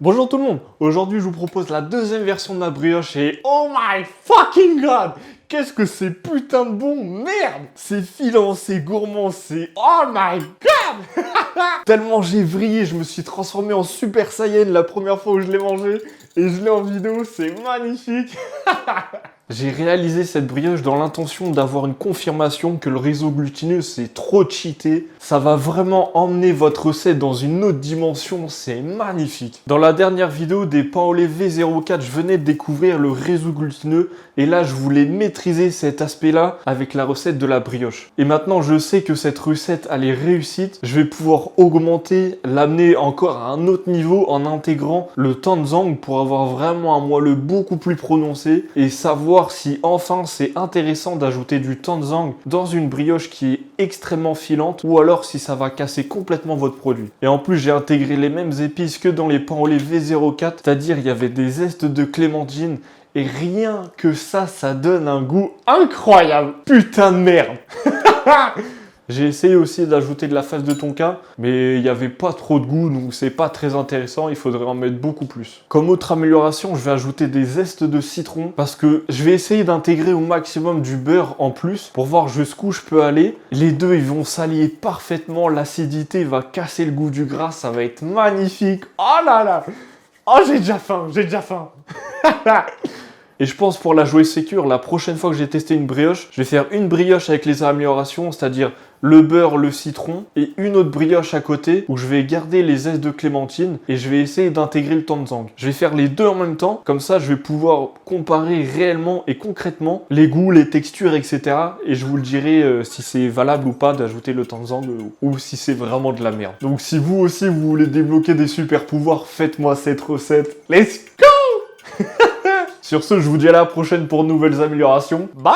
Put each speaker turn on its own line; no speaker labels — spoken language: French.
Bonjour tout le monde, aujourd'hui je vous propose la deuxième version de ma brioche et oh my fucking god, qu'est-ce que c'est putain de bon, merde. C'est filant, c'est gourmand, c'est oh my god. Tellement j'ai vrillé, je me suis transformé en Super Saiyan la première fois où je l'ai mangé et je l'ai en vidéo, c'est magnifique. J'ai réalisé cette brioche dans l'intention d'avoir une confirmation que le réseau glutineux c'est trop cheaté. Ça va vraiment emmener votre recette dans une autre dimension, c'est magnifique. Dans la dernière vidéo des pains au lait V04, je venais de découvrir le réseau glutineux et là je voulais maîtriser cet aspect-là avec la recette de la brioche. Et maintenant je sais que cette recette elle est réussite, je vais pouvoir augmenter, l'amener encore à un autre niveau en intégrant le tanzang pour avoir vraiment un moelleux beaucoup plus prononcé et savoir si enfin c'est intéressant d'ajouter du tanzang dans une brioche qui est extrêmement filante ou alors si ça va casser complètement votre produit. Et en plus j'ai intégré les mêmes épices que dans les pains au lait V04, c'est-à-dire il y avait des zestes de clémentine et rien que ça donne un goût incroyable. Putain de merde. J'ai essayé aussi d'ajouter de la fève de tonka, mais il n'y avait pas trop de goût, donc c'est pas très intéressant, il faudrait en mettre beaucoup plus. Comme autre amélioration, je vais ajouter des zestes de citron, parce que je vais essayer d'intégrer au maximum du beurre en plus, pour voir jusqu'où je peux aller. Les deux, ils vont s'allier parfaitement, l'acidité va casser le goût du gras, ça va être magnifique. Oh là là. Oh, j'ai déjà faim, j'ai déjà faim. Et je pense pour la jouer sécure, la prochaine fois que j'ai testé une brioche, je vais faire une brioche avec les améliorations, c'est-à-dire le beurre, le citron, et une autre brioche à côté où je vais garder les zestes de clémentine et je vais essayer d'intégrer le tanzang. Je vais faire les deux en même temps, comme ça je vais pouvoir comparer réellement et concrètement les goûts, les textures, etc. Et je vous le dirai si c'est valable ou pas d'ajouter le tanzang ou si c'est vraiment de la merde. Donc si vous aussi vous voulez débloquer des super pouvoirs, faites-moi cette recette. Let's go. Sur ce, je vous dis à la prochaine pour de nouvelles améliorations. Bye!